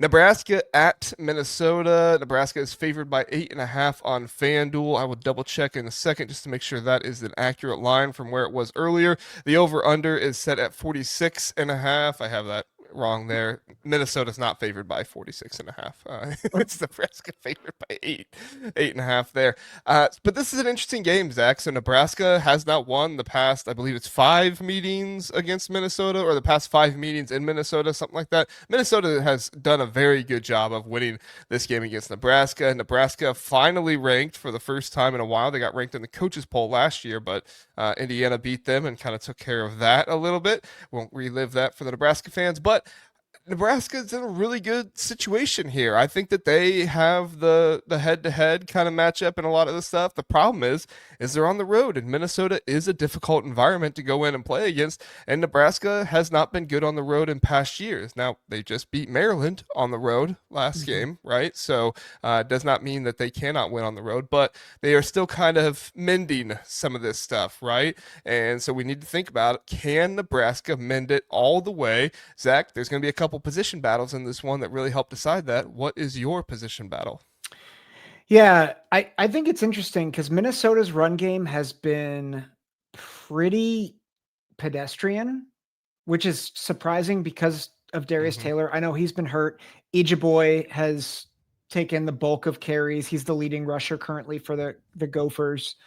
Nebraska at Minnesota. Nebraska is favored by 8.5 on FanDuel. I will double check in a second just to make sure that is an accurate line from where it was earlier. The over under is set at 46.5. I have that wrong there. Minnesota's not favored by 46.5. It's Nebraska favored by 8.5 there. But this is an interesting game, Zach. So Nebraska has not won the past, I believe it's 5 meetings against Minnesota, or the past 5 meetings in Minnesota, something like that. Minnesota has done a very good job of winning this game against Nebraska. Nebraska finally ranked for the first time in a while. They got ranked in the coaches poll last year, but Indiana beat them and kind of took care of that a little bit. Won't relive that for the Nebraska fans, but Nebraska's in a really good situation here. I think that they have the head to head kind of matchup and a lot of the stuff. The problem is they're on the road, and Minnesota is a difficult environment to go in and play against. And Nebraska has not been good on the road in past years. Now they just beat Maryland on the road last game, right? So it does not mean that they cannot win on the road, but they are still kind of mending some of this stuff, right? And so we need to think about, can Nebraska mend it all the way? Zach, there's going to be a couple position battles in this one that really help decide that. What is your position battle? Yeah, I think it's interesting because Minnesota's run game has been pretty pedestrian, which is surprising because of Darius Mm-hmm. Taylor. I know he's been hurt. Boy has taken the bulk of carries. He's the leading rusher currently for the Gophers.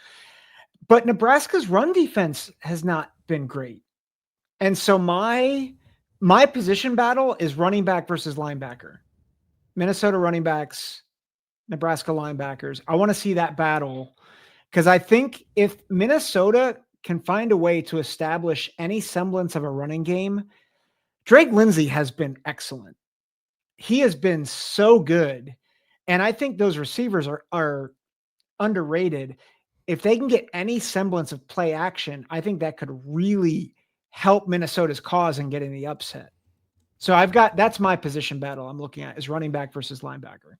But Nebraska's run defense has not been great. And so my position battle is running back versus linebacker. Minnesota running backs, Nebraska linebackers. I want to see that battle because I think if Minnesota can find a way to establish any semblance of a running game, Drake Lindsay has been excellent. He has been so good. And I think those receivers are underrated. If they can get any semblance of play action, I think that could really help Minnesota's cause in getting the upset. So that's my position battle I'm looking at is running back versus linebacker.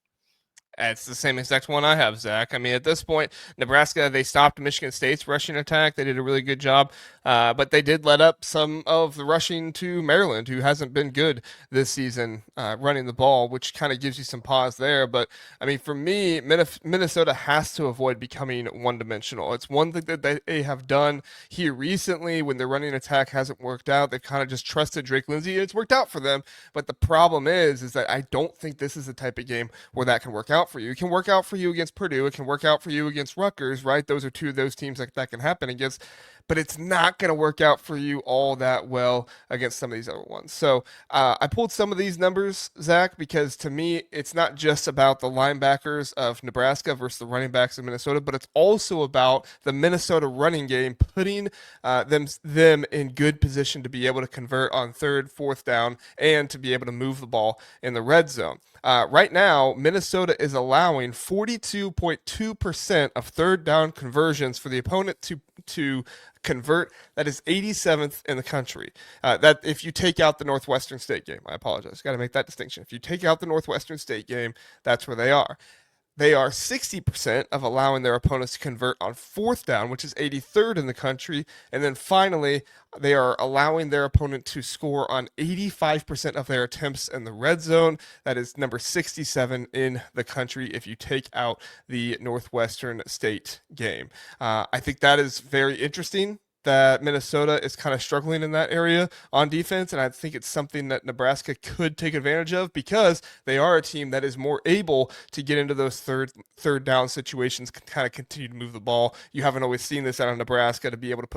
It's the same exact one I have, Zach. I mean, at this point, Nebraska, they stopped Michigan State's rushing attack. They did a really good job, but they did let up some of the rushing to Maryland, who hasn't been good this season running the ball, which kind of gives you some pause there. But, I mean, for me, Minnesota has to avoid becoming one-dimensional. It's one thing that they have done here recently when their running attack hasn't worked out. They've kind of just trusted Drake Lindsay, and it's worked out for them. But the problem is that I don't think this is the type of game where that can work out for you. It can work out for you against Purdue. It can work out for you against Rutgers, right? Those are two of those teams that can happen against, but it's not going to work out for you all that well against some of these other ones. So I pulled some of these numbers, Zach, because to me, it's not just about the linebackers of Nebraska versus the running backs of Minnesota, but it's also about the Minnesota running game, putting them in good position to be able to convert on third, fourth down, and to be able to move the ball in the red zone. Right now, Minnesota is allowing 42.2% of third down conversions for the opponent to convert. That is 87th in the country. That if you take out the Northwestern State game, I apologize. Got to make that distinction. If you take out the Northwestern State game, that's where they are. They are 60% of allowing their opponents to convert on fourth down, which is 83rd in the country. And then finally, they are allowing their opponent to score on 85% of their attempts in the red zone. That is number 67 in the country if you take out the Northwestern State game. I think that is very interesting that Minnesota is kind of struggling in that area on defense, and I think it's something that Nebraska could take advantage of because they are a team that is more able to get into those third down situations, kind of continue to move the ball. You haven't always seen this out of Nebraska to be able to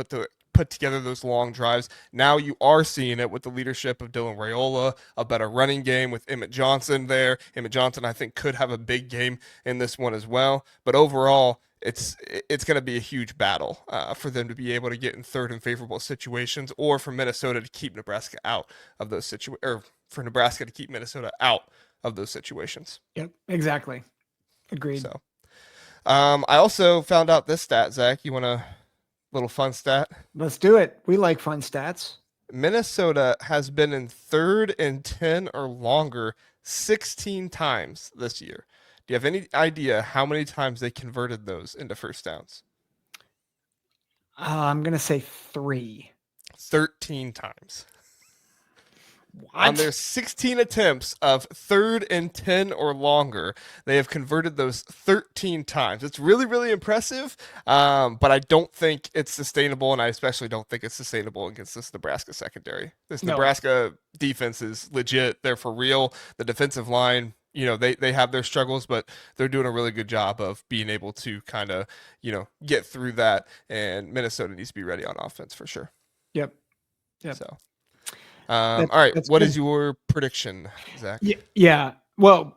put together those long drives. Now you are seeing it with the leadership of Dylan Raiola, a better running game with Emmitt Johnson there. Emmitt Johnson, I think, could have a big game in this one as well. But overall, it's going to be a huge battle for them to be able to get in third and favorable situations, or for Minnesota to keep Nebraska out of those situations, or for Nebraska to keep Minnesota out of those situations. Yep, exactly. Agreed. So, I also found out this stat, Zach. You want a little fun stat? Let's do it. We like fun stats. Minnesota has been in third and 10 or longer 16 times this year. Do you have any idea how many times they converted those into first downs? I'm going to say 3. 13 times. On their What? 16 attempts of 3rd and 10 or longer, they have converted those 13 times. It's really, really impressive, but I don't think it's sustainable, and I especially don't think it's sustainable against this Nebraska secondary. This No. Nebraska defense is legit. They're for real. The defensive line, they have their struggles, but they're doing a really good job of being able to kind of, get through that, and Minnesota needs to be ready on offense for sure. Yep. Yep. So. That's All right. that's What good. is your prediction, Zach? Yeah. Well,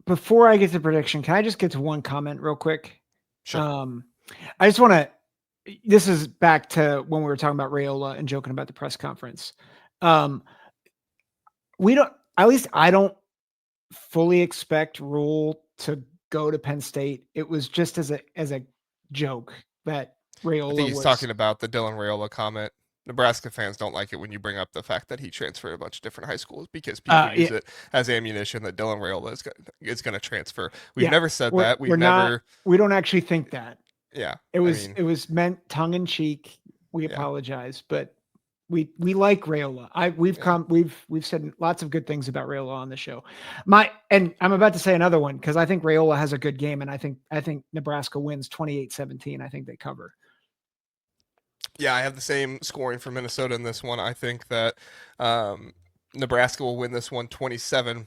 before I get to prediction, can I just get to one comment real quick? Sure. Um, I just want to. This is back to when we were talking about Raiola and joking about the press conference. Um, we don't. At least I don't fully expect Rule to go to Penn State. It was just as a joke that I think Raiola he's was. talking about the Dylan Raiola comment. Nebraska fans don't like it when you bring up the fact that he transferred a bunch of different high schools because people use Yeah, it as ammunition that Dylan Raiola is going to transfer. We've yeah. never said We're that. we're We've not. never. We don't actually think that. Yeah. It I was mean, it was meant tongue in cheek. We yeah. apologize, but we like Raiola. Yeah. We've said lots of good things about Raiola on the show. And I'm about to say another one because I think Raiola has a good game, and I think Nebraska wins 28-17. I think they cover. Yeah. I have the same scoring for Minnesota in this one. I think that Nebraska will win this one 27-17.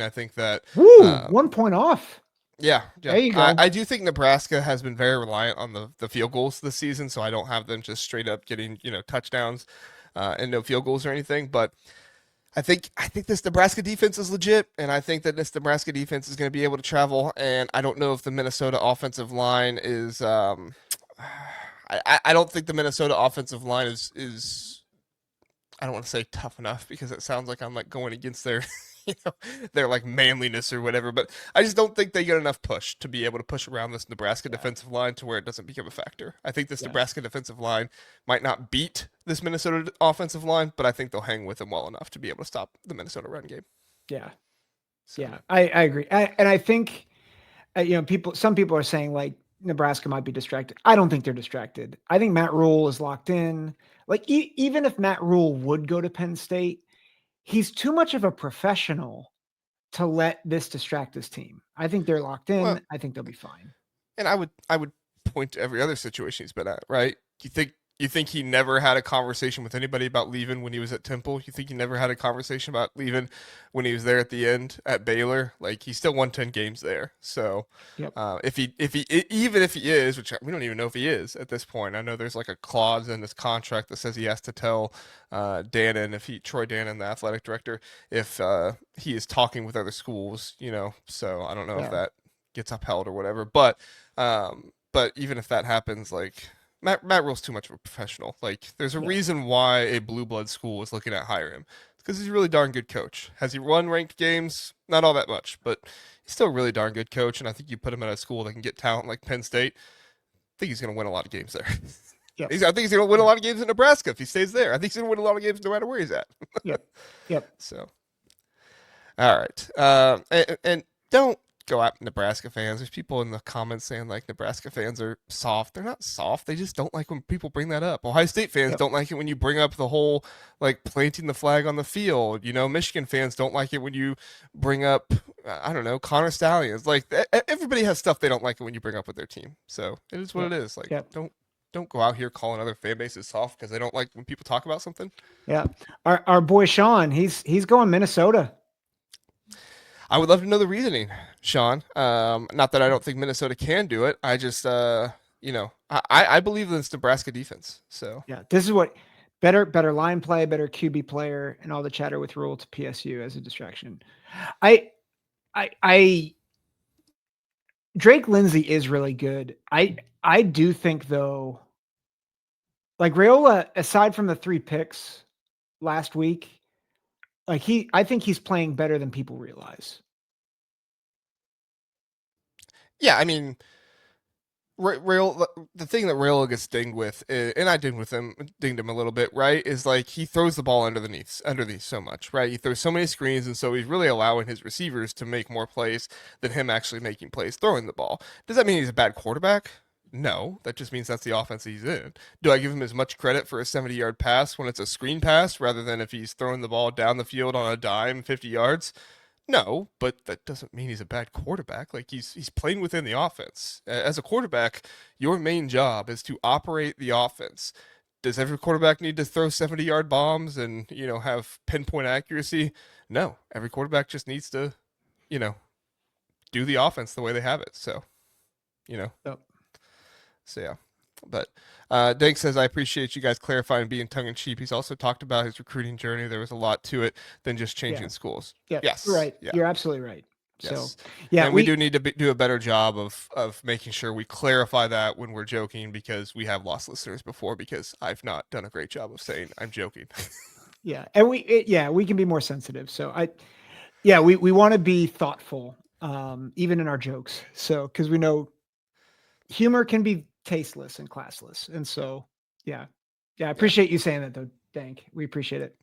I think that. Woo, Um, 1 point off. Yeah, There yeah. you I, go. I do think Nebraska has been very reliant on the field goals this season, so I don't have them just straight up getting, touchdowns and no field goals or anything. But I think this Nebraska defense is legit, and I think that this Nebraska defense is going to be able to travel. And I don't know if the Minnesota offensive line is. I don't think the Minnesota offensive line is I don't want to say tough enough because it sounds like I'm like going against their you know their like manliness or whatever, but I just don't think they get enough push to be able to push around this Nebraska Yeah, defensive line to where it doesn't become a factor. I think this yeah, Nebraska defensive line might not beat this Minnesota offensive line, but I think they'll hang with them well enough to be able to stop the Minnesota run game. yeah, So, yeah. I agree, and I think some people are saying like Nebraska might be distracted. I don't think they're distracted. I think Matt Rule is locked in. Like even if Matt Rule would go to Penn State, he's too much of a professional to let this distract his team. I think they're locked well, in. I think they'll be fine. and I would point to every other situation he's been at, right? You think he never had a conversation with anybody about leaving when he was at Temple? You think he never had a conversation about leaving when he was there at the end at Baylor? Like he still won 10 games there. So Yep. even if he is, which we don't even know if he is at this point. I know there's like a clause in his contract that says he has to tell Dannon Troy Dannon, the athletic director, if he is talking with other schools. So I don't know if Yeah. that gets upheld or whatever. But even if that happens, like Matt Rule's too much of a professional. Like, there's a Yeah. reason why a blue blood school is looking at hiring him. It's because he's a really darn good coach. Has he won ranked games? Not all that much, but he's still a really darn good coach. And I think you put him at a school that can get talent like Penn State. I think he's going to win a lot of games there. Yep. I think he's going to win a lot of games in Nebraska if he stays there. I think he's going to win a lot of games no matter where he's at. Yep. Yep. So, all right. And don't go at Nebraska fans. There's people in the comments saying like Nebraska fans are soft. They're not soft. They just don't like when people bring that up. Ohio State fans Yep. don't like it when you bring up the whole like planting the flag on the field. Michigan fans don't like it when you bring up I don't know, Connor Stallions. Like everybody has stuff they don't like it when you bring up with their team. So it is what Yep. it is. Like Yep. don't go out here calling other fan bases soft because they don't like when people talk about something. Yeah. Our boy Sean, he's going Minnesota. I would love to know the reasoning, Sean. Not that I don't think Minnesota can do it. I just, I believe in this Nebraska defense. So Yeah. This is what better line play, better QB player, and all the chatter with Rule to PSU as a distraction. I Drake Lindsay is really good. I do think though, like Raiola, aside from the 3 picks last week, I think he's playing better than people realize. yeah, I mean, the thing that Raiola gets dinged with, and I dinged him a little bit, right? Is like he throws the ball underneath so much, right? He throws so many screens, and so he's really allowing his receivers to make more plays than him actually making plays throwing the ball. Does that mean he's a bad quarterback? No, that just means that's the offense he's in. Do I give him as much credit for a 70-yard pass when it's a screen pass rather than if he's throwing the ball down the field on a dime 50 yards? No, but that doesn't mean he's a bad quarterback. Like he's playing within the offense. As a quarterback, your main job is to operate the offense. Does every quarterback need to throw 70-yard bombs and, have pinpoint accuracy? No, every quarterback just needs to, you know, do the offense the way they have it. So, you know. Yep. So yeah. But Dank says, I appreciate you guys clarifying being tongue in cheek. He's also talked about his recruiting journey. There was a lot to it than just changing schools. Yeah. Yes. Right. Yeah. You're absolutely right. Yes. So yeah, and we do need to do a better job of making sure we clarify that when we're joking, because we have lost listeners before because I've not done a great job of saying I'm joking. Yeah. And we can be more sensitive. So we want to be thoughtful, even in our jokes. So, cause we know humor can be tasteless and classless. And so, yeah. I appreciate you saying that though, Dank. We appreciate it.